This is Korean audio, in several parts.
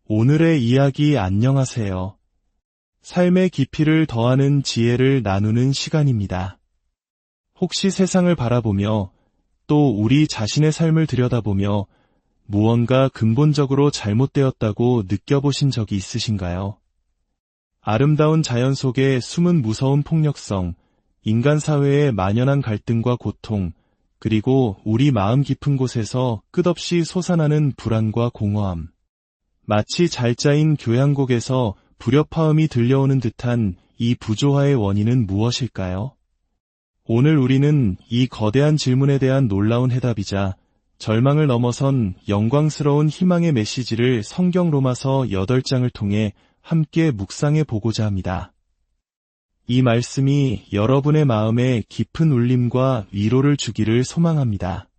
오늘의 이야기 안녕하세요. 삶의 깊이를 더하는 지혜를 나누는 시간입니다. 혹시 세상을 바라보며 또 우리 자신의 삶을 들여다보며 무언가 근본적으로 잘못되었다고 느껴보신 적이 있으신가요? 아름다운 자연 속에 숨은 무서운 폭력성, 인간 사회의 만연한 갈등과 고통, 그리고 우리 마음 깊은 곳에서 끝없이 솟아나는 불안과 공허함. 마치 잘 짜인 교향곡에서 불협화음이 들려오는 듯한 이 부조화의 원인은 무엇일까요? 오늘 우리는 이 거대한 질문에 대한 놀라운 해답이자 절망을 넘어선 영광스러운 희망의 메시지를 성경 로마서 8장을 통해 함께 묵상해 보고자 합니다. 이 말씀이 여러분의 마음에 깊은 울림과 위로를 주기를 소망합니다.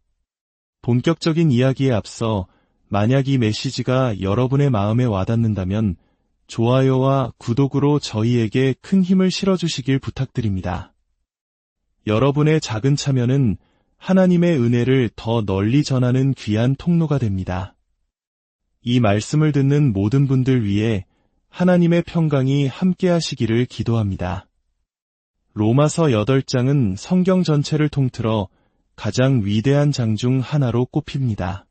본격적인 이야기에 앞서 만약 이 메시지가 여러분의 마음에 와닿는다면 좋아요와 구독으로 저희에게 큰 힘을 실어주시길 부탁드립니다. 여러분의 작은 참여는 하나님의 은혜를 더 널리 전하는 귀한 통로가 됩니다. 이 말씀을 듣는 모든 분들 위해 하나님의 평강이 함께하시기를 기도합니다. 로마서 8장은 성경 전체를 통틀어 가장 위대한 장 중 하나로 꼽힙니다.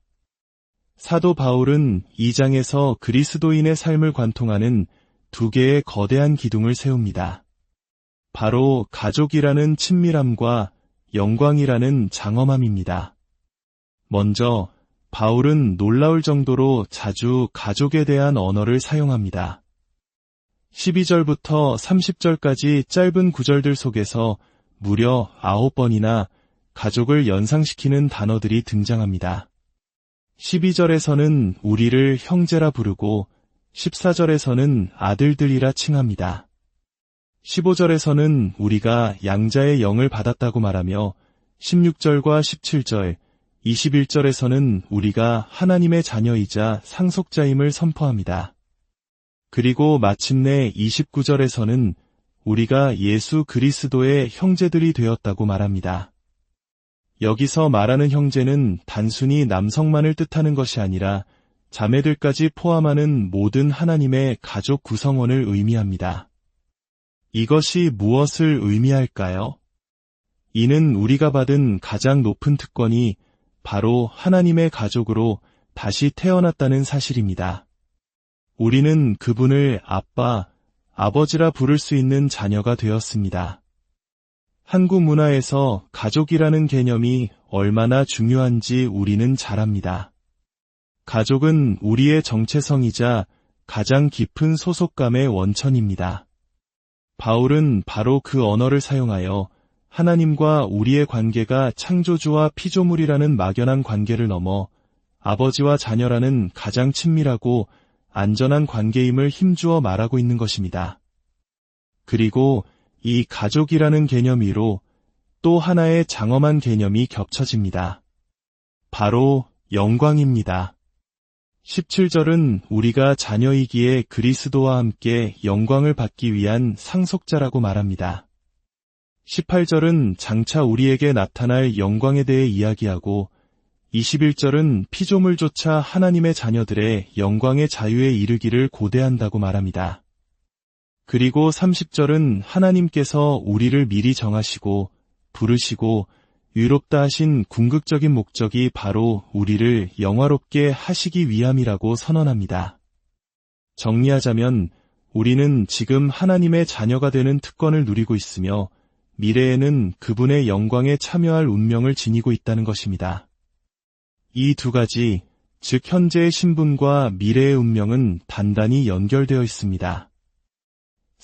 사도 바울은 이 장에서 그리스도인의 삶을 관통하는 두 개의 거대한 기둥을 세웁니다. 바로 가족이라는 친밀함과 영광이라는 장엄함입니다. 먼저 바울은 놀라울 정도로 자주 가족에 대한 언어를 사용합니다. 12절부터 30절까지 짧은 구절들 속에서 무려 9번이나 가족을 연상시키는 단어들이 등장합니다. 12절에서는 우리를 형제라 부르고 14절에서는 아들들이라 칭합니다. 15절에서는 우리가 양자의 영을 받았다고 말하며 16절과 17절, 21절에서는 우리가 하나님의 자녀이자 상속자임을 선포합니다. 그리고 마침내 29절에서는 우리가 예수 그리스도의 형제들이 되었다고 말합니다. 여기서 말하는 형제는 단순히 남성만을 뜻하는 것이 아니라 자매들까지 포함하는 모든 하나님의 가족 구성원을 의미합니다. 이것이 무엇을 의미할까요? 이는 우리가 받은 가장 높은 특권이 바로 하나님의 가족으로 다시 태어났다는 사실입니다. 우리는 그분을 아빠, 아버지라 부를 수 있는 자녀가 되었습니다. 한국 문화에서 가족이라는 개념이 얼마나 중요한지 우리는 잘 압니다. 가족은 우리의 정체성이자 가장 깊은 소속감의 원천입니다. 바울은 바로 그 언어를 사용하여 하나님과 우리의 관계가 창조주와 피조물이라는 막연한 관계를 넘어 아버지와 자녀라는 가장 친밀하고 안전한 관계임을 힘주어 말하고 있는 것입니다. 그리고 이 가족이라는 개념 위로 또 하나의 장엄한 개념이 겹쳐집니다. 바로 영광입니다. 17절은 우리가 자녀이기에 그리스도와 함께 영광을 받기 위한 상속자라고 말합니다. 18절은 장차 우리에게 나타날 영광에 대해 이야기하고 21절은 피조물조차 하나님의 자녀들의 영광의 자유에 이르기를 고대한다고 말합니다. 그리고 30절은 하나님께서 우리를 미리 정하시고 부르시고 위롭다 하신 궁극적인 목적이 바로 우리를 영화롭게 하시기 위함이라고 선언합니다. 정리하자면 우리는 지금 하나님의 자녀가 되는 특권을 누리고 있으며 미래에는 그분의 영광에 참여할 운명을 지니고 있다는 것입니다. 이 두 가지, 즉 현재의 신분과 미래의 운명은 단단히 연결되어 있습니다.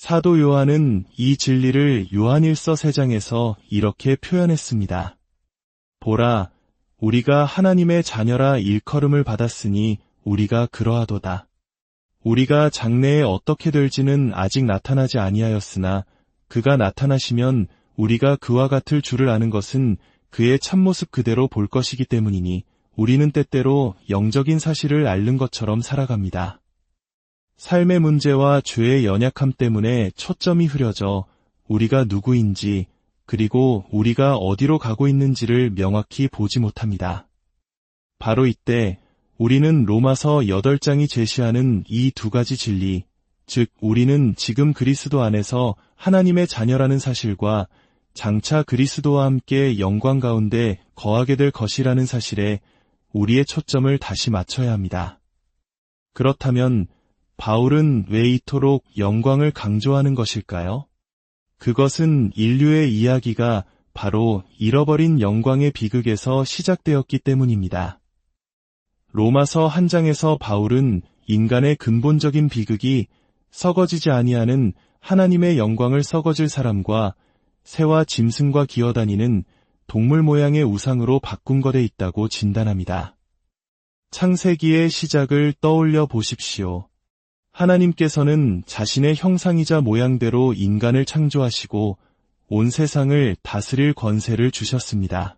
사도 요한은 이 진리를 요한일서 3장에서 이렇게 표현했습니다. 보라, 우리가 하나님의 자녀라 일컬음을 받았으니 우리가 그러하도다. 우리가 장래에 어떻게 될지는 아직 나타나지 아니하였으나 그가 나타나시면 우리가 그와 같을 줄을 아는 것은 그의 참모습 그대로 볼 것이기 때문이니 우리는 때때로 영적인 사실을 앓는 것처럼 살아갑니다. 삶의 문제와 죄의 연약함 때문에 초점이 흐려져 우리가 누구인지 그리고 우리가 어디로 가고 있는지를 명확히 보지 못합니다. 바로 이때 우리는 로마서 8장이 제시하는 이 두 가지 진리, 즉 우리는 지금 그리스도 안에서 하나님의 자녀라는 사실과 장차 그리스도와 함께 영광 가운데 거하게 될 것이라는 사실에 우리의 초점을 다시 맞춰야 합니다. 그렇다면 바울은 왜 이토록 영광을 강조하는 것일까요? 그것은 인류의 이야기가 바로 잃어버린 영광의 비극에서 시작되었기 때문입니다. 로마서 1장에서 바울은 인간의 근본적인 비극이 썩어지지 아니하는 하나님의 영광을 썩어질 사람과 새와 짐승과 기어다니는 동물 모양의 우상으로 바꾼 것에 있다고 진단합니다. 창세기의 시작을 떠올려 보십시오. 하나님께서는 자신의 형상이자 모양대로 인간을 창조하시고 온 세상을 다스릴 권세를 주셨습니다.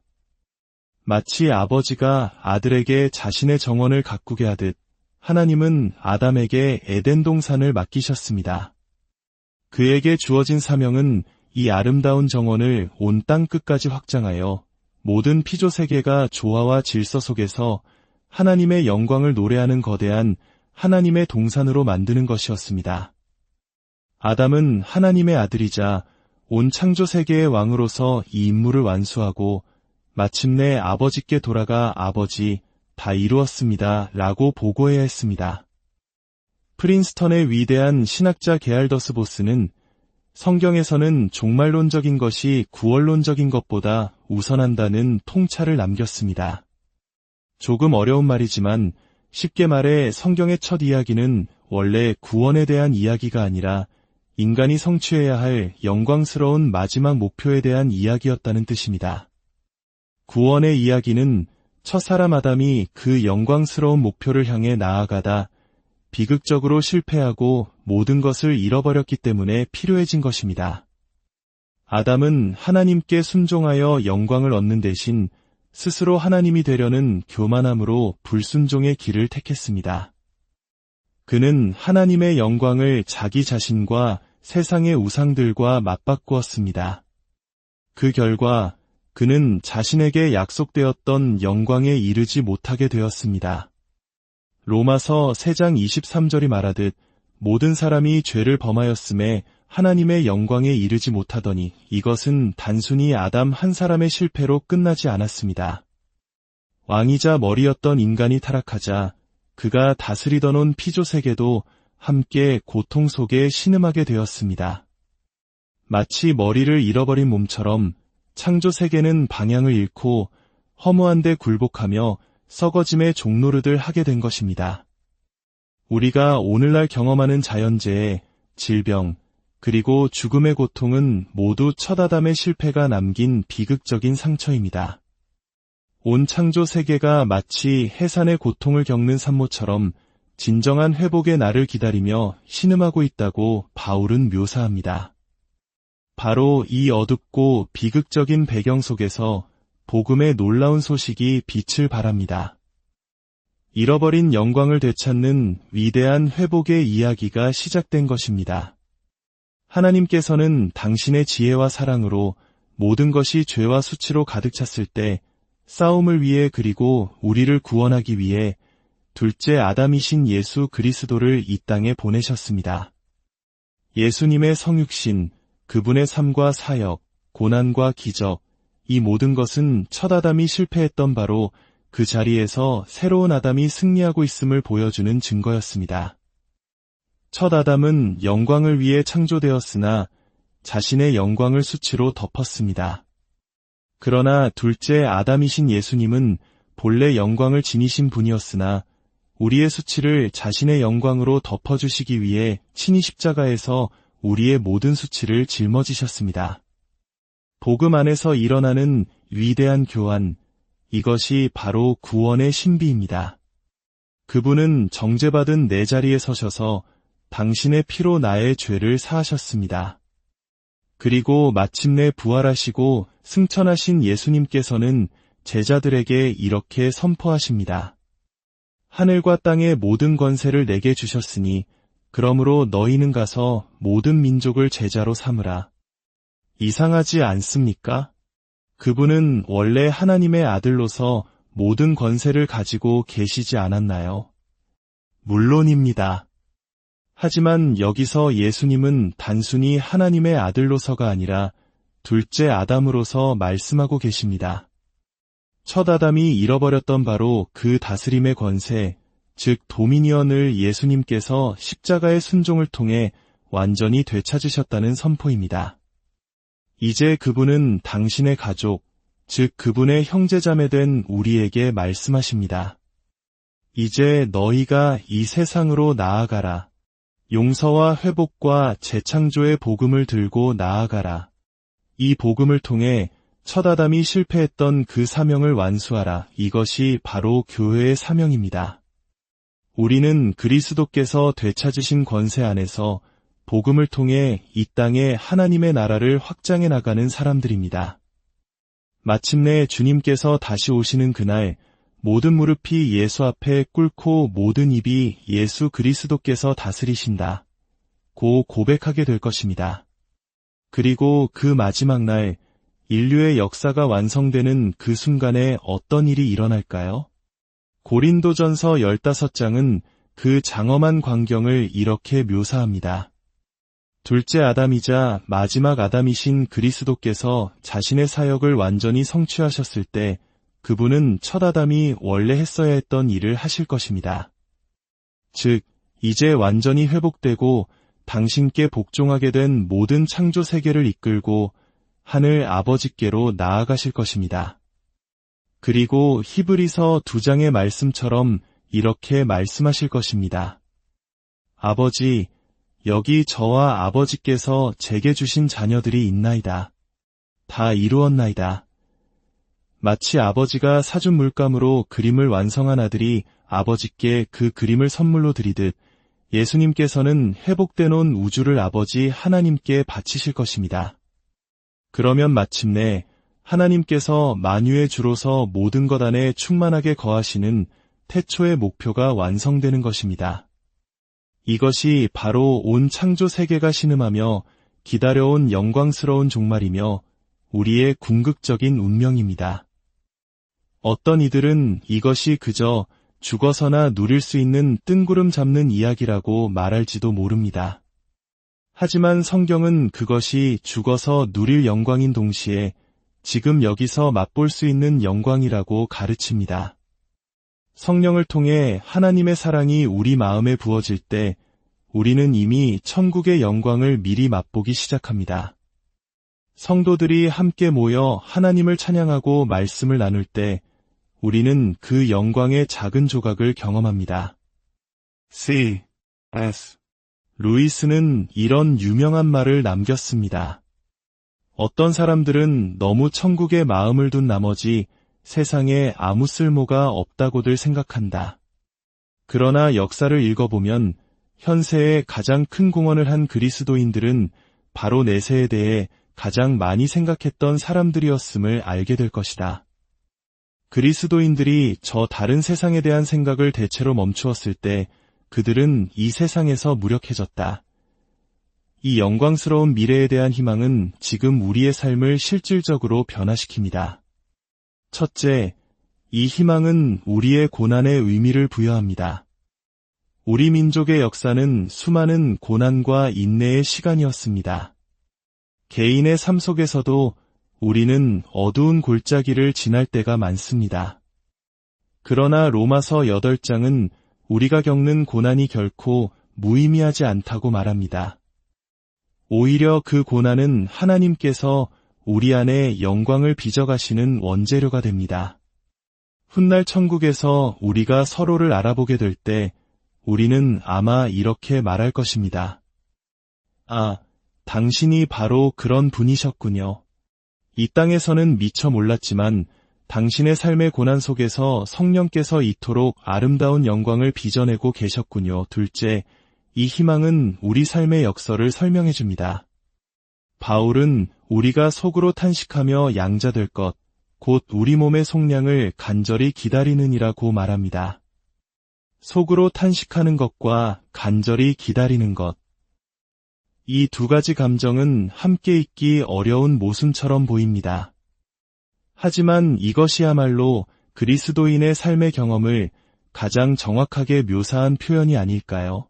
마치 아버지가 아들에게 자신의 정원을 가꾸게 하듯 하나님은 아담에게 에덴 동산을 맡기셨습니다. 그에게 주어진 사명은 이 아름다운 정원을 온 땅 끝까지 확장하여 모든 피조 세계가 조화와 질서 속에서 하나님의 영광을 노래하는 거대한 하나님의 동산으로 만드는 것이었습니다. 아담은 하나님의 아들이자 온 창조 세계의 왕으로서 이 임무를 완수하고 마침내 아버지께 돌아가 아버지, 다 이루었습니다 라고 보고해야 했습니다. 프린스턴의 위대한 신학자 게알더스 보스는 성경에서는 종말론적인 것이 구원론적인 것보다 우선한다는 통찰을 남겼습니다. 조금 어려운 말이지만 쉽게 말해 성경의 첫 이야기는 원래 구원에 대한 이야기가 아니라 인간이 성취해야 할 영광스러운 마지막 목표에 대한 이야기였다는 뜻입니다. 구원의 이야기는 첫사람 아담이 그 영광스러운 목표를 향해 나아가다 비극적으로 실패하고 모든 것을 잃어버렸기 때문에 필요해진 것입니다. 아담은 하나님께 순종하여 영광을 얻는 대신 스스로 하나님이 되려는 교만함으로 불순종의 길을 택했습니다. 그는 하나님의 영광을 자기 자신과 세상의 우상들과 맞바꾸었습니다. 그 결과 그는 자신에게 약속되었던 영광에 이르지 못하게 되었습니다. 로마서 3장 23절이 말하듯 모든 사람이 죄를 범하였음에 하나님의 영광에 이르지 못하더니 이것은 단순히 아담 한 사람의 실패로 끝나지 않았습니다. 왕이자 머리였던 인간이 타락하자 그가 다스리던 온 피조세계도 함께 고통 속에 신음하게 되었습니다. 마치 머리를 잃어버린 몸처럼 창조세계는 방향을 잃고 허무한 데 굴복하며 썩어짐의 종노릇을 하게 된 것입니다. 우리가 오늘날 경험하는 자연재해, 질병, 그리고 죽음의 고통은 모두 첫 아담의 실패가 남긴 비극적인 상처입니다. 온 창조 세계가 마치 해산의 고통을 겪는 산모처럼 진정한 회복의 날을 기다리며 신음하고 있다고 바울은 묘사합니다. 바로 이 어둡고 비극적인 배경 속에서 복음의 놀라운 소식이 빛을 발합니다. 잃어버린 영광을 되찾는 위대한 회복의 이야기가 시작된 것입니다. 하나님께서는 당신의 지혜와 사랑으로 모든 것이 죄와 수치로 가득 찼을 때 싸움을 위해 그리고 우리를 구원하기 위해 둘째 아담이신 예수 그리스도를 이 땅에 보내셨습니다. 예수님의 성육신, 그분의 삶과 사역, 고난과 기적, 이 모든 것은 첫 아담이 실패했던 바로 그 자리에서 새로운 아담이 승리하고 있음을 보여주는 증거였습니다. 첫 아담은 영광을 위해 창조되었으나 자신의 영광을 수치로 덮었습니다. 그러나 둘째 아담이신 예수님은 본래 영광을 지니신 분이었으나 우리의 수치를 자신의 영광으로 덮어주시기 위해 친히 십자가에서 우리의 모든 수치를 짊어지셨습니다. 복음 안에서 일어나는 위대한 교환, 이것이 바로 구원의 신비입니다. 그분은 정죄받은 내 자리에 서셔서 당신의 피로 나의 죄를 사하셨습니다. 그리고 마침내 부활하시고 승천하신 예수님께서는 제자들에게 이렇게 선포하십니다. 하늘과 땅의 모든 권세를 내게 주셨으니 그러므로 너희는 가서 모든 민족을 제자로 삼으라. 이상하지 않습니까? 그분은 원래 하나님의 아들로서 모든 권세를 가지고 계시지 않았나요? 물론입니다. 하지만 여기서 예수님은 단순히 하나님의 아들로서가 아니라 둘째 아담으로서 말씀하고 계십니다. 첫 아담이 잃어버렸던 바로 그 다스림의 권세, 즉 도미니언을 예수님께서 십자가의 순종을 통해 완전히 되찾으셨다는 선포입니다. 이제 그분은 당신의 가족, 즉 그분의 형제자매된 우리에게 말씀하십니다. 이제 너희가 이 세상으로 나아가라. 용서와 회복과 재창조의 복음을 들고 나아가라. 이 복음을 통해 첫 아담이 실패했던 그 사명을 완수하라. 이것이 바로 교회의 사명입니다. 우리는 그리스도께서 되찾으신 권세 안에서 복음을 통해 이 땅에 하나님의 나라를 확장해 나가는 사람들입니다. 마침내 주님께서 다시 오시는 그날 모든 무릎이 예수 앞에 꿇고 모든 입이 예수 그리스도께서 다스리신다. 고 고백하게 될 것입니다. 그리고 그 마지막 날 인류의 역사가 완성되는 그 순간에 어떤 일이 일어날까요? 고린도전서 15장은 그 장엄한 광경을 이렇게 묘사합니다. 둘째 아담이자 마지막 아담이신 그리스도께서 자신의 사역을 완전히 성취하셨을 때 그분은 첫 아담이 원래 했어야 했던 일을 하실 것입니다. 즉, 이제 완전히 회복되고 당신께 복종하게 된 모든 창조 세계를 이끌고 하늘 아버지께로 나아가실 것입니다. 그리고 히브리서 2장의 말씀처럼 이렇게 말씀하실 것입니다. 아버지, 여기 저와 아버지께서 제게 주신 자녀들이 있나이다. 다 이루었나이다. 마치 아버지가 사준 물감으로 그림을 완성한 아들이 아버지께 그 그림을 선물로 드리듯 예수님께서는 회복돼 놓은 우주를 아버지 하나님께 바치실 것입니다. 그러면 마침내 하나님께서 만유의 주로서 모든 것 안에 충만하게 거하시는 태초의 목표가 완성되는 것입니다. 이것이 바로 온 창조 세계가 신음하며 기다려온 영광스러운 종말이며 우리의 궁극적인 운명입니다. 어떤 이들은 이것이 그저 죽어서나 누릴 수 있는 뜬구름 잡는 이야기라고 말할지도 모릅니다. 하지만 성경은 그것이 죽어서 누릴 영광인 동시에 지금 여기서 맛볼 수 있는 영광이라고 가르칩니다. 성령을 통해 하나님의 사랑이 우리 마음에 부어질 때 우리는 이미 천국의 영광을 미리 맛보기 시작합니다. 성도들이 함께 모여 하나님을 찬양하고 말씀을 나눌 때 우리는 그 영광의 작은 조각을 경험합니다. C.S. 루이스는 이런 유명한 말을 남겼습니다. 어떤 사람들은 너무 천국에 마음을 둔 나머지 세상에 아무 쓸모가 없다고들 생각한다. 그러나 역사를 읽어보면 현세에 가장 큰 공헌을 한 그리스도인들은 바로 내세에 대해 가장 많이 생각했던 사람들이었음을 알게 될 것이다. 그리스도인들이 저 다른 세상에 대한 생각을 대체로 멈추었을 때 그들은 이 세상에서 무력해졌다. 이 영광스러운 미래에 대한 희망은 지금 우리의 삶을 실질적으로 변화시킵니다. 첫째, 이 희망은 우리의 고난에 의미를 부여합니다. 우리 민족의 역사는 수많은 고난과 인내의 시간이었습니다. 개인의 삶 속에서도 우리는 어두운 골짜기를 지날 때가 많습니다. 그러나 로마서 8장은 우리가 겪는 고난이 결코 무의미하지 않다고 말합니다. 오히려 그 고난은 하나님께서 우리 안에 영광을 빚어가시는 원재료가 됩니다. 훗날 천국에서 우리가 서로를 알아보게 될 때 우리는 아마 이렇게 말할 것입니다. 아, 당신이 바로 그런 분이셨군요. 이 땅에서는 미처 몰랐지만 당신의 삶의 고난 속에서 성령께서 이토록 아름다운 영광을 빚어내고 계셨군요. 둘째, 이 희망은 우리 삶의 역설을 설명해 줍니다. 바울은 우리가 속으로 탄식하며 양자될 것, 곧 우리 몸의 속량을 간절히 기다리느니라고 말합니다. 속으로 탄식하는 것과 간절히 기다리는 것. 이 두 가지 감정은 함께 있기 어려운 모순처럼 보입니다. 하지만 이것이야말로 그리스도인의 삶의 경험을 가장 정확하게 묘사한 표현이 아닐까요?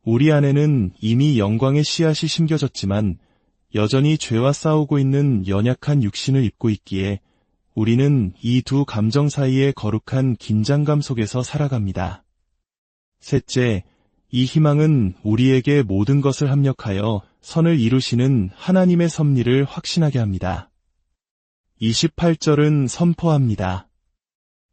우리 안에는 이미 영광의 씨앗이 심겨졌지만 여전히 죄와 싸우고 있는 연약한 육신을 입고 있기에 우리는 이 두 감정 사이의 거룩한 긴장감 속에서 살아갑니다. 셋째, 이 희망은 우리에게 모든 것을 합력하여 선을 이루시는 하나님의 섭리를 확신하게 합니다. 28절은 선포합니다.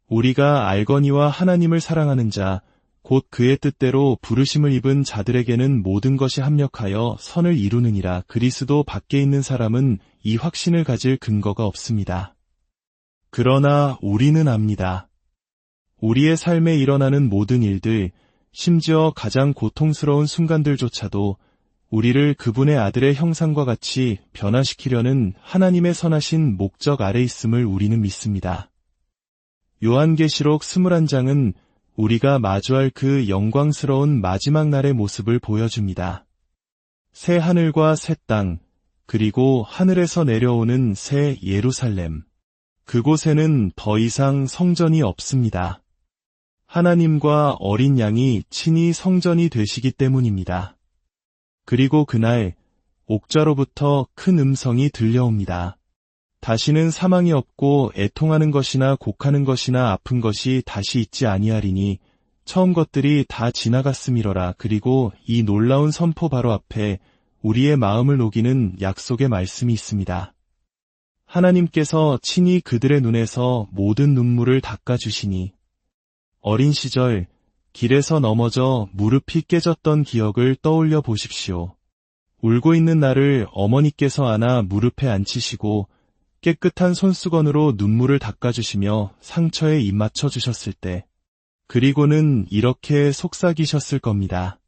우리가 알거니와 하나님을 사랑하는 자, 곧 그의 뜻대로 부르심을 입은 자들에게는 모든 것이 합력하여 선을 이루느니라. 그리스도 밖에 있는 사람은 이 확신을 가질 근거가 없습니다. 그러나 우리는 압니다. 우리의 삶에 일어나는 모든 일들, 심지어 가장 고통스러운 순간들조차도 우리를 그분의 아들의 형상과 같이 변화시키려는 하나님의 선하신 목적 아래 있음을 우리는 믿습니다. 요한계시록 21장은 우리가 마주할 그 영광스러운 마지막 날의 모습을 보여줍니다. 새 하늘과 새 땅, 그리고 하늘에서 내려오는 새 예루살렘. 그곳에는 더 이상 성전이 없습니다. 하나님과 어린 양이 친히 성전이 되시기 때문입니다. 그리고 그날 옥좌로부터 큰 음성이 들려옵니다. 다시는 사망이 없고 애통하는 것이나 곡하는 것이나 아픈 것이 다시 있지 아니하리니 처음 것들이 다 지나갔음이러라. 그리고 이 놀라운 선포 바로 앞에 우리의 마음을 녹이는 약속의 말씀이 있습니다. 하나님께서 친히 그들의 눈에서 모든 눈물을 닦아주시니 어린 시절 길에서 넘어져 무릎이 깨졌던 기억을 떠올려 보십시오. 울고 있는 나를 어머니께서 안아 무릎에 앉히시고 깨끗한 손수건으로 눈물을 닦아주시며 상처에 입 맞춰주셨을 때, 그리고는 이렇게 속삭이셨을 겁니다.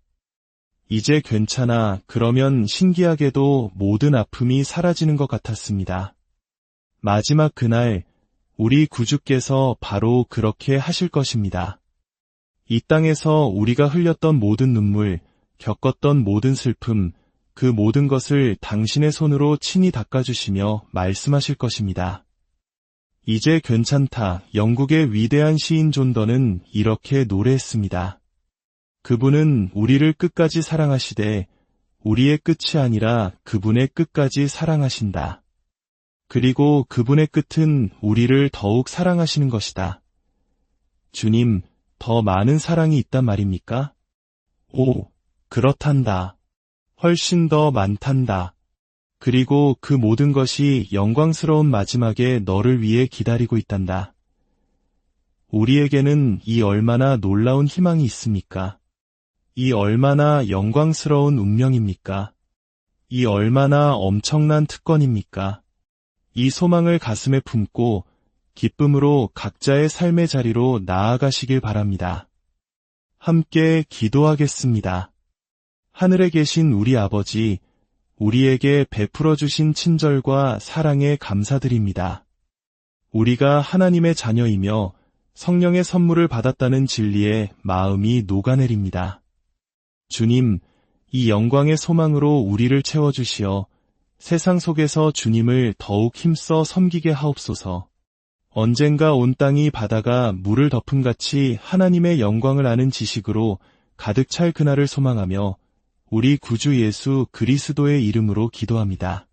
이제 괜찮아. 그러면 신기하게도 모든 아픔이 사라지는 것 같았습니다. 마지막 그날 우리 구주께서 바로 그렇게 하실 것입니다. 이 땅에서 우리가 흘렸던 모든 눈물, 겪었던 모든 슬픔, 그 모든 것을 당신의 손으로 친히 닦아주시며 말씀하실 것입니다. 이제 괜찮다. 영국의 위대한 시인 존던은 이렇게 노래했습니다. 그분은 우리를 끝까지 사랑하시되 우리의 끝이 아니라 그분의 끝까지 사랑하신다. 그리고 그분의 끝은 우리를 더욱 사랑하시는 것이다. 주님, 더 많은 사랑이 있단 말입니까? 오, 그렇단다. 훨씬 더 많단다. 그리고 그 모든 것이 영광스러운 마지막에 너를 위해 기다리고 있단다. 우리에게는 이 얼마나 놀라운 희망이 있습니까? 이 얼마나 영광스러운 운명입니까? 이 얼마나 엄청난 특권입니까? 이 소망을 가슴에 품고 기쁨으로 각자의 삶의 자리로 나아가시길 바랍니다. 함께 기도하겠습니다. 하늘에 계신 우리 아버지, 우리에게 베풀어 주신 친절과 사랑에 감사드립니다. 우리가 하나님의 자녀이며 성령의 선물을 받았다는 진리에 마음이 녹아내립니다. 주님, 이 영광의 소망으로 우리를 채워주시어 세상 속에서 주님을 더욱 힘써 섬기게 하옵소서. 언젠가 온 땅이 바다가 물을 덮음같이 하나님의 영광을 아는 지식으로 가득 찰 그날을 소망하며 우리 구주 예수 그리스도의 이름으로 기도합니다.